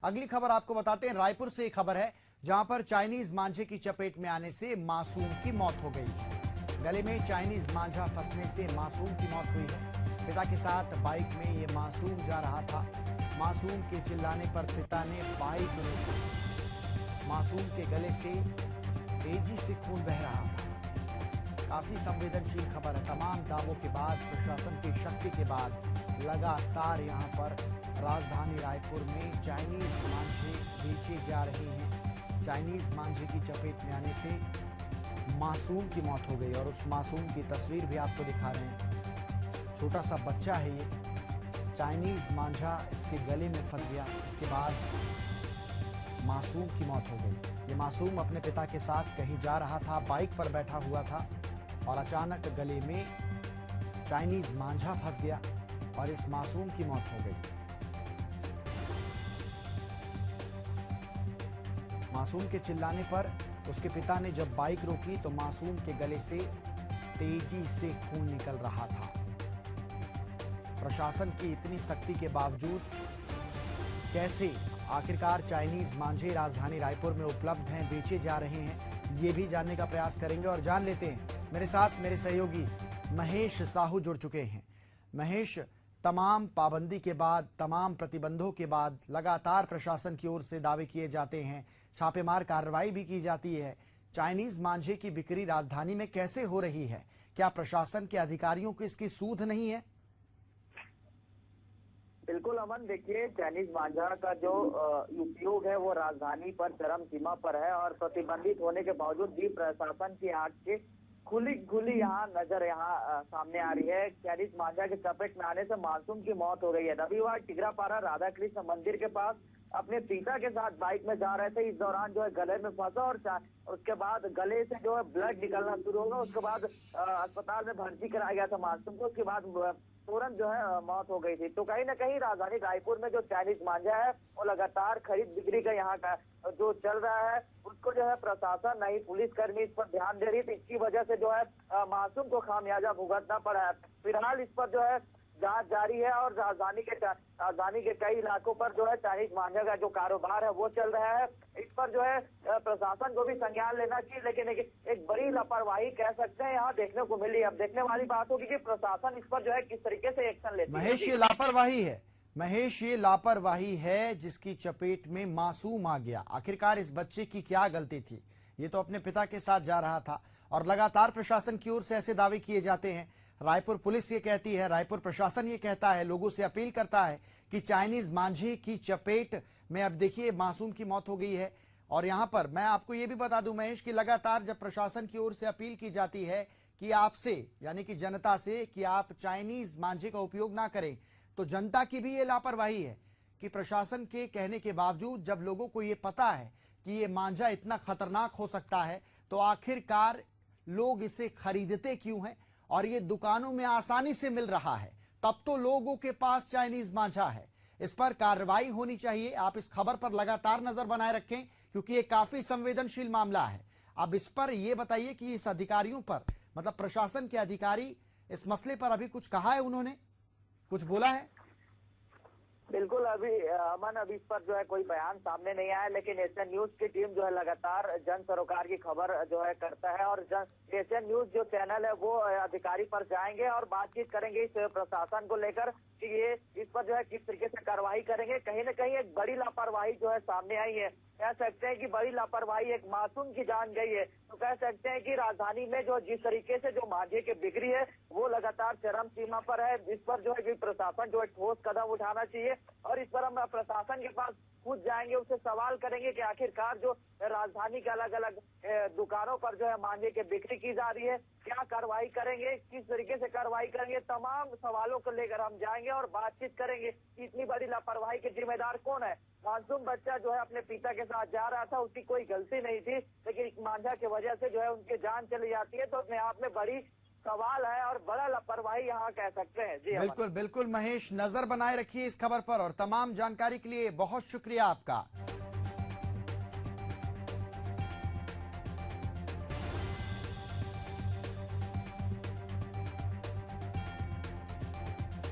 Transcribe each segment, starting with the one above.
अगली खबर आपको बताते हैं, रायपुर से एक खबर है जहां पर चाइनीज मांझे की चपेट में आने से मासूम की मौत हो गई। गले में चाइनीज मांझा फंसने से मासूम की मौत हुई है। पिता के साथ बाइक में ये मासूम जा रहा था। मासूम के चिल्लाने पर पिता ने बाइक रोकी। मासूम के गले से तेजी से खून बह रहा था। काफी संवेदनशील खबर है। तमाम दावों के बाद, प्रशासन की शक्ति के बाद लगातार यहां पर राजधानी रायपुर में चाइनीज मांझे बेचे जा रहे हैं। चाइनीज मांझे की चपेट में आने से मासूम की मौत हो गई और उस मासूम की तस्वीर भी आपको दिखा रहे हैं। छोटा सा बच्चा है ये। चाइनीज मांझा इसके गले में फंस गया। इसके बाद मासूम की मौत हो गई। ये मासूम अपने पिता के साथ कहीं जा रहा था, बाइक पर बैठा हुआ था और अचानक गले में चाइनीज मांझा फंस गया और इस मासूम की मौत हो गई। मासूम के चिल्लाने पर उसके पिता ने जब बाइक रोकी तो मासूम के गले से तेजी से खून निकल रहा था। प्रशासन की इतनी सख्ती के बावजूद कैसे आखिरकार चाइनीज मांझे राजधानी रायपुर में उपलब्ध हैं, बेचे जा रहे हैं, ये भी जानने का प्रयास करेंगे और जान लेते हैं। मेरे साथ मेरे सहयोगी महेश साहू जुड़ चुके हैं। महेश, तमाम पाबंदी के बाद, तमाम प्रतिबंधों के बाद लगातार प्रशासन की ओर से दावे किए जाते हैं, छापेमार कार्रवाई भी की जाती है। चाइनीज मांझे की बिक्री राजधानी में कैसे हो रही है? क्या प्रशासन के अधिकारियों को इसकी सूझ नहीं है? बिल्कुल अमन, देखिए चाइनीज मांझा का जो उपयोग है वो राजधानी पर चरम सीमा पर है और प्रतिबंधित होने के बावजूद भी प्रशासन की आंख के खुली यहाँ नजर सामने आ रही है। चाइनीज मांझा के चपेट में आने से मासूम की मौत हो गई है। रविवार टिगरापारा राधा कृष्ण मंदिर के पास अपने पिता के साथ बाइक में जा रहे थे। इस दौरान जो है गले में फंसा और उसके बाद गले से जो है ब्लड निकलना शुरू होगा। उसके बाद अस्पताल में भर्ती कराया गया था मासूम को। उसके बाद तुरंत जो है मौत हो गई थी। तो कहीं ना कहीं राजधानी रायपुर में जो चाइनीज मांझा है वो लगातार खरीद बिक्री का यहाँ का जो चल रहा है उसको जो है प्रशासन नहीं, पुलिसकर्मी इस पर ध्यान दे रही थी। इसकी वजह से जो है मासूम को खामियाजा भुगतना पड़ा है। फिलहाल इस पर जो है जांच जारी है और राजधानी के कई इलाकों पर जो है चाइनीज मांझा का जो कारोबार है वो चल रहा है। इस पर जो है प्रशासन को भी संज्ञान लेना चाहिए, लेकिन एक बड़ी लापरवाही कह सकते हैं यहाँ देखने को मिली। अब देखने वाली बात होगी कि प्रशासन इस पर जो है किस तरीके से एक्शन लेती है। महेश, ये लापरवाही है। महेश, ये लापरवाही है जिसकी चपेट में मासूम आ गया। आखिरकार इस बच्चे की क्या गलती थी? ये तो अपने पिता के साथ जा रहा था और लगातार प्रशासन की ओर से ऐसे दावे किए जाते हैं। रायपुर पुलिस ये कहती है, रायपुर प्रशासन ये कहता है, लोगों से अपील करता है कि चाइनीज मांझे की चपेट में अब देखिए मासूम की मौत हो गई है। और यहां पर मैं आपको ये भी बता दूं महेश कि लगातार जब प्रशासन की ओर से अपील की जाती है कि आपसे, यानी कि जनता से, कि आप चाइनीज मांझे का उपयोग ना करें, तो जनता की भी ये लापरवाही है कि प्रशासन के कहने के बावजूद जब लोगों को ये पता है कि ये मांझा इतना खतरनाक हो सकता है तो आखिरकार लोग इसे खरीदते क्यों हैं? और ये दुकानों में आसानी से मिल रहा है, तब तो लोगों के पास चाइनीज मांझा है। इस पर कार्रवाई होनी चाहिए। आप इस खबर पर लगातार नजर बनाए रखें क्योंकि ये काफी संवेदनशील मामला है। अब इस पर यह बताइए कि इस अधिकारियों पर, मतलब प्रशासन के अधिकारी, इस मसले पर अभी कुछ कहा है? उन्होंने कुछ बोला है? बिल्कुल अभी इस पर जो है कोई बयान सामने नहीं आया, लेकिन एशियन न्यूज की टीम जो है लगातार जन सरोकार की खबर जो है करता है और एशियन न्यूज जो चैनल है वो अधिकारी पर जाएंगे और बातचीत करेंगे इस प्रशासन को लेकर कि ये इस पर जो है किस तरीके से कार्रवाई करेंगे। कहीं ना कहीं एक बड़ी लापरवाही जो है सामने आई है। कह सकते हैं कि बड़ी लापरवाही, एक मासूम की जान गई है। तो कह सकते हैं कि राजधानी में जो जिस तरीके से जो मांझे की बिक्री है वो लगातार चरम सीमा पर है। इस पर जो है कि प्रशासन जो है ठोस कदम उठाना चाहिए और इस पर हम प्रशासन के पास खुद जाएंगे, उससे सवाल करेंगे कि आखिरकार जो राजधानी के अलग अलग दुकानों पर जो है मांझे की बिक्री की जा रही है, क्या कार्रवाई करेंगे, किस तरीके से कार्रवाई करेंगे, तमाम सवालों को लेकर हम जाएंगे और बातचीत करेंगे कि इतनी बड़ी लापरवाही के जिम्मेदार कौन है। मासूम बच्चा जो है अपने पिता के साथ जा रहा था, उसकी कोई गलती नहीं थी, लेकिन इस मांझा की वजह से जो है उनकी जान चली जाती है। तो अपने आप में बड़ी सवाल है और बड़ा लापरवाही यहाँ कह सकते हैं। जी बिल्कुल बिल्कुल महेश, नजर बनाए रखिए इस खबर पर और तमाम जानकारी के लिए बहुत शुक्रिया आपका।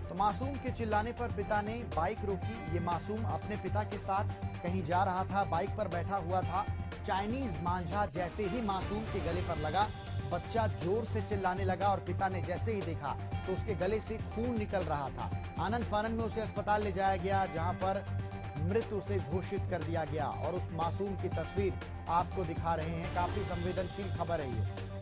तो मासूम के चिल्लाने पर पिता ने बाइक रोकी। ये मासूम अपने पिता के साथ कहीं जा रहा था, बाइक पर बैठा हुआ था। चाइनीज मांझा जैसे ही मासूम के गले पर लगा, बच्चा जोर से चिल्लाने लगा और पिता ने जैसे ही देखा तो उसके गले से खून निकल रहा था। आनंद फानन में उसे अस्पताल ले जाया गया, जहां पर मृत उसे घोषित कर दिया गया और उस मासूम की तस्वीर आपको दिखा रहे हैं। काफी संवेदनशील खबर है ये।